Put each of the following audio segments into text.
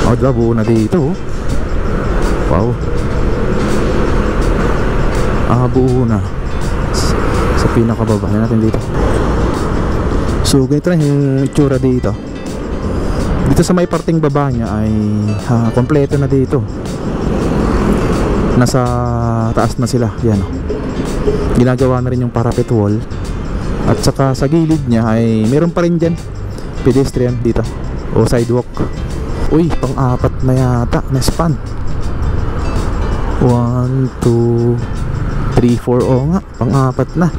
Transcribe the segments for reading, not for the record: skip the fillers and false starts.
Oh, diba, buo na dito. Wow. Buo na sa pinakababa natin dito. So ganito na yung itsura dito. Dito sa may parting baba niya ay kompleto na dito. Nasa taas na sila. Yan, ginagawa na rin yung parapet wall. At saka sa gilid niya ay meron pa rin dyan pedestrian dito o sidewalk. Uy, pang-apat na yata na span. 1, 2, 3, 4. O nga, pang-apat na.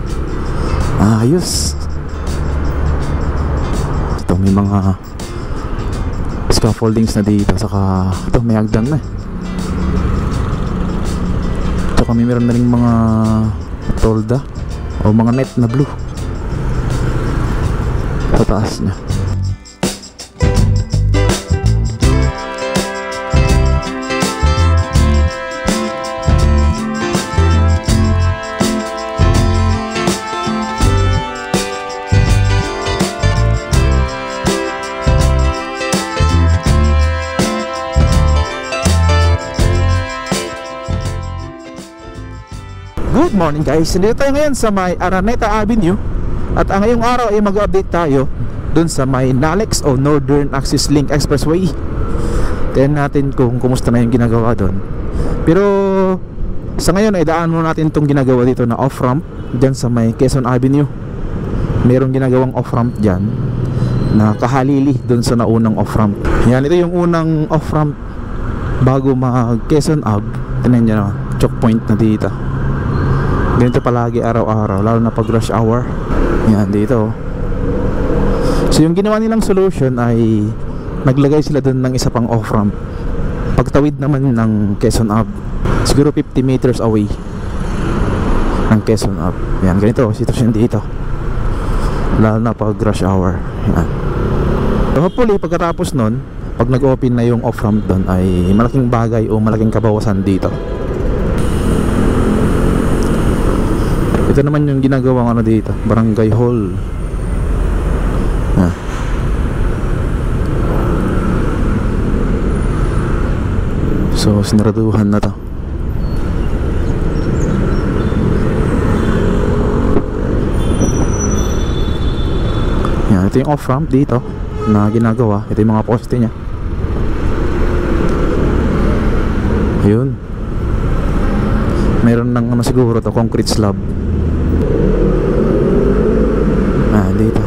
Ayos. Ito may mga scaffoldings na dito. Saka ito may hagdan na. Saka may meron na rin mga tolda o mga net na blue sa taas niya. Good morning guys, nandito tayo ngayon sa may Araneta Avenue. At ngayong araw ay mag-update tayo dun sa may NALEX o Northern Axis Link Expressway. Tignan natin kung kumusta na yung ginagawa dun. Pero sa ngayon ay daan muna natin itong ginagawa dito na off-ramp dyan sa may Quezon Avenue. Merong ginagawang off-ramp dyan na kahalili dun sa naunang off-ramp. Yan, ito yung unang off-ramp bago mag Quezon Ave. Tignan nyo na, choke point na dito. Ganito palagi araw-araw, lalo na pag rush hour. Yan dito. So yung ginawa nilang solution ay naglagay sila dun ng isa pang off-ramp pagtawid naman ng Quezon Ave, siguro 50 meters away ng Quezon Ave. Yan, ganito sitwasyon dito, lalo na pag rush hour. Yan. So hopefully pagkatapos nun, pag nag-open na yung off-ramp dun, ay malaking bagay o malaking kabawasan dito. Ito naman yung ginagawang ano dito, barangay hall. So sinaraduhan na to. Yan, ito yung off-ramp dito na ginagawa. Ito yung mga poste nya. Yun. Meron ng ano siguro to, concrete slab. Dito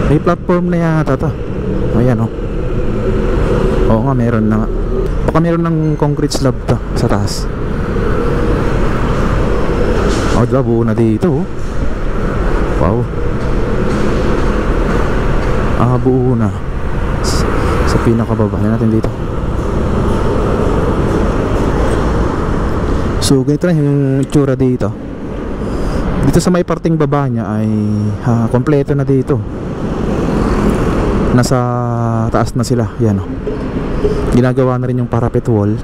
may platform na yata to. Ayan o. Oo nga, meron na nga. Baka meron ng concrete slab to sa taas. O diba, buo na dito. Wow. Buo na sa pinakababa natin dito. So ganito na yung itsura dito. Dito sa may parting baba niya ay kompleto na dito. Nasa taas na sila. Yan o. Ginagawa na rin yung parapet wall.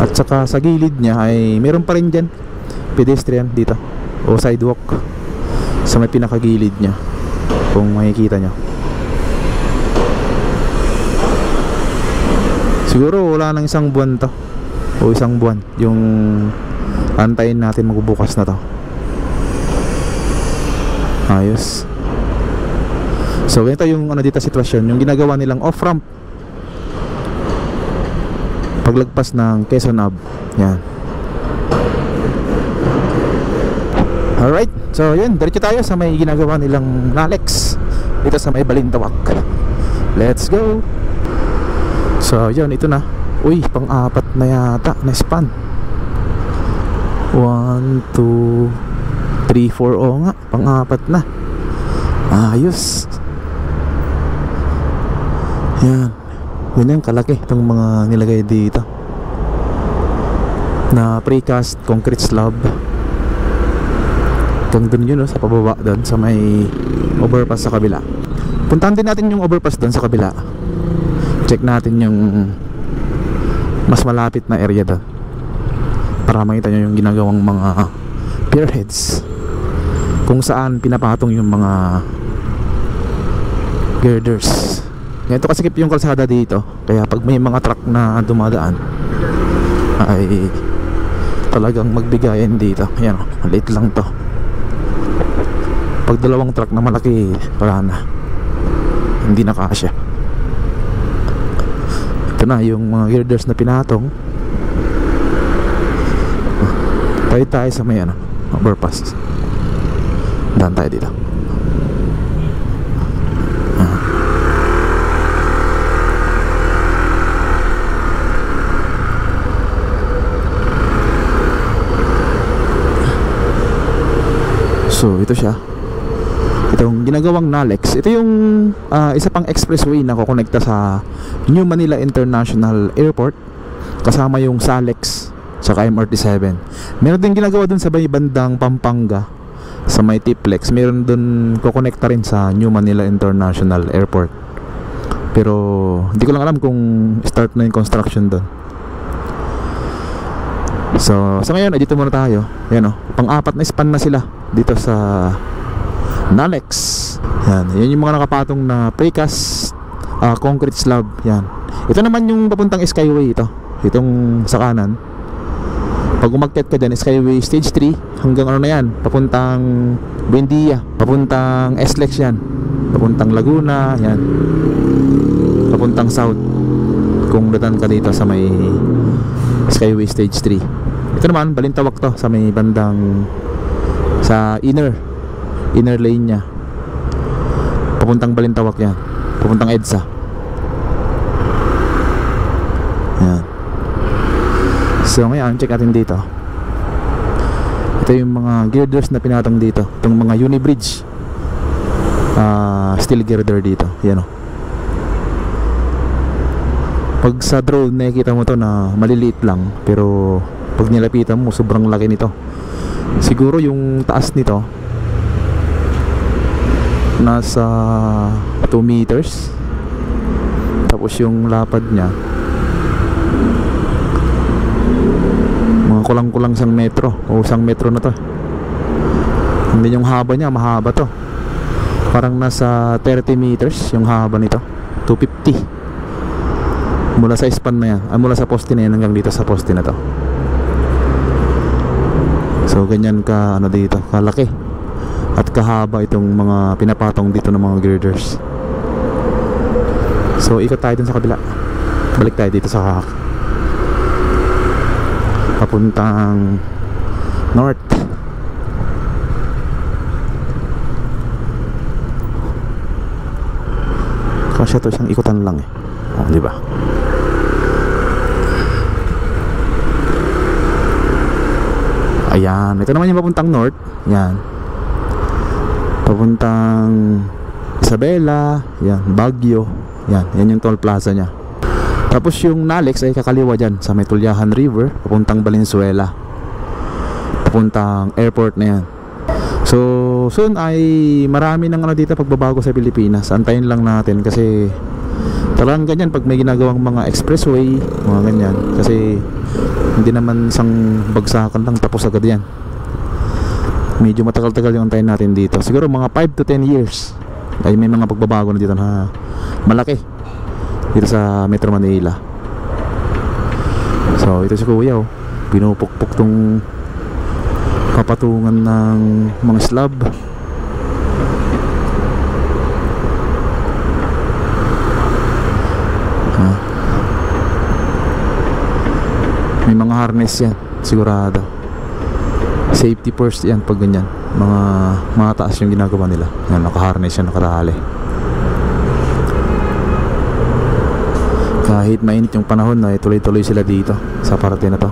At saka sa gilid niya ay meron pa rin dyan pedestrian dito o sidewalk sa may pinakagilid niya, kung makikita nyo. Siguro wala nang isang buwan to o isang buwan yung antayin natin magbubukas na to. Ayos. So ganito yung ano dito sitwasyon, yung ginagawa nilang off-ramp paglagpas ng Quezon Ave. Yan. Alright, so yun, diretso tayo sa may ginagawa nilang NALEX dito sa may Balintawak. Let's go. So yun, ito na. Uy, pang-apat na yata na span. 1, 2, 3, 4. O nga, pang-apat na. Ayos. Yan. Ganyan kalaki itong mga nilagay dito na precast concrete slab. Hanggang dun yun, sa pababa dun sa may overpass sa kabila. Puntahan din natin yung overpass dun sa kabila. Check natin yung mas malapit na area dun para makita nyo yung ginagawang mga pierheads, kung saan pinapatong yung mga girders. Ganito kasikip yung kalsada dito, kaya pag may mga truck na dumadaan ay talagang magbigayan dito. Ayan, maliit lang to. Pag dalawang truck na malaki, wala na, hindi na kasya. Ito na yung mga girders na pinatong. Tayo sa may overpass. Daan tayo dito. So ito siya, itong ginagawang NALEX. Ito yung isa pang expressway na kukonekta sa New Manila International Airport, kasama yung SALEX saka MRT-7. Meron din ginagawa dun sa bandang Pampanga sa may Tiplex. Meron dun kukonekta rin sa New Manila International Airport, pero hindi ko lang alam kung start na yung construction dun. So sa ngayon ay dito muna tayo. Yan pang-apat na span na sila dito sa NALEX. Yan yung mga nakapatong na precast concrete slab. Yan. Ito naman yung papuntang Skyway ito. Itong sa kanan. Pag umakyat ka dyan, Skyway Stage 3 hanggang na yan, papuntang Buendia, papuntang SLEX yan, papuntang Laguna, yan, papuntang South kung datan ka dito sa may Skyway Stage 3. Ito naman, Balintawak to, sa may bandang sa inner lane nya, papuntang Balintawak yan, papuntang EDSA. Yan. So ngayon, check natin dito. Ito yung mga girders na pinatong dito, itong mga Unibridge steel girder dito. Yan pag sa drone nakikita mo to na maliliit lang, pero pag nilapitan mo sobrang laki nito. Siguro yung taas nito nasa 2 meters, tapos yung lapad nya mga kulang-kulang 1 metro o 1 metro na to. Hindi, yung haba nya mahaba to, parang nasa 30 meters yung haba nito, 250 mula sa span na yan, mula sa poste na yan hanggang dito sa poste na to. So ganyan ka dito, kalaki at kahaba itong mga pinapatong dito ng mga girders. So ikot tayo dun sa kabila, balik tayo dito sa papuntang north. Kasi ito isang ikutan lang di ba? Ayan, ito naman yung papuntang north. Yan, papuntang Isabela, yan, Baguio. Yan yung toll plaza nya. Tapos yung NALEX ay kakaliwa dyan sa may Tulyahan River, papuntang Valenzuela, papuntang airport na yan. So soon ay marami ng dito pagbabago sa Pilipinas. Antayin lang natin kasi talagang ganyan pag may ginagawang mga expressway, mga ganyan, kasi hindi naman isang bagsakan lang tapos agad yan. Medyo matagal-tagal yung antayin natin dito. Siguro mga 5 to 10 years ay may mga pagbabago na dito na malaki dito sa Metro Manila. So ito si Kuya pinupukpok tong kapatungan ng mga slab. May mga harness yan, sigurado. Safety first yan pag ganyan. Mga mataas yung ginagawa nila. Yan, naka-harness yan, nakatali. Kahit mainit yung panahon na tuloy-tuloy sila dito sa parte na to.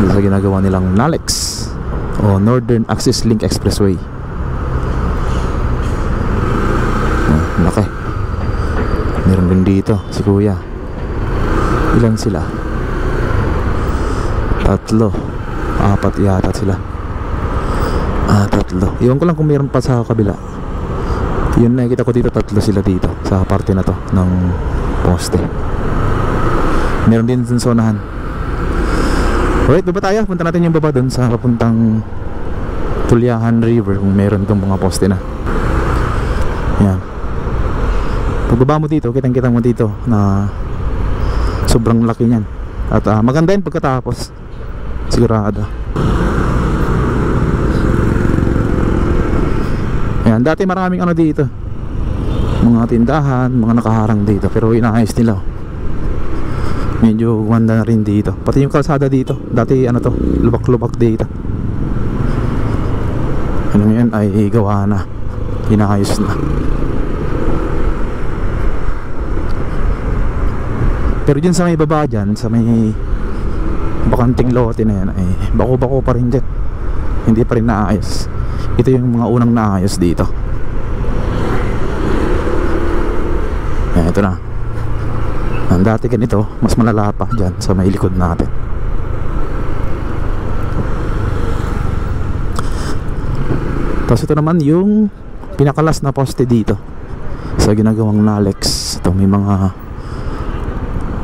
Dito sa ginagawa nilang NALEX o Northern Axis Link Expressway. Laki. Meron din dito si Kuya. Ilan sila? 3, 4 yata sila. 3. Iwan ko lang kung meron pa sa kabila. Yun, nakikita ko dito 3 sila dito sa parte na to ng poste. Meron din dun sa unahan. Alright, baba tayo. Punta natin yung baba dun sa papuntang Tulyahan River kung meron itong mga poste na. Yan. Pagbaba mo dito, kitang-kita mo dito na sobrang laki niyan. At maganda yun pagkatapos, sigurado. Ayan, dati maraming ano dito, mga tindahan, mga nakaharang dito, pero inaayos nila. Medyo gumanda na rin dito. Pati yung kalsada dito, dati ano to, lubak-lubak dito. Ano yan ay gawa na, inaayos na. Pero dyan sa may baba dyan, sa may bakanting lote na yan, ay bako-bako pa rin dyan. Hindi pa rin naayos. Ito yung mga unang naayos dito. Ayan, ito na. Ang dati ganito, mas malala pa dyan sa may likod natin. Tapos ito naman yung pinakalas na poste dito sa ginagawang Nalex. Ito may mga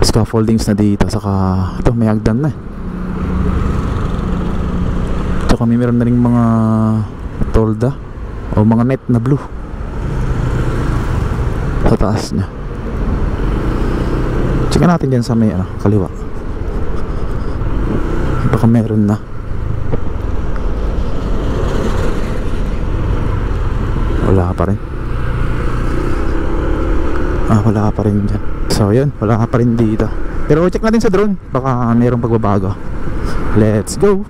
scaffoldings na dito, saka ito may hagdan na eh. Tsaka may meron na rin mga tolda o mga net na blue sa taas nya. Check natin dyan sa may kaliwa, baka meron na. Wala pa rin. Wala pa rin dyan. So yun, wala pa rin dito. Pero check natin sa drone, baka mayroong pagbabago. Let's go.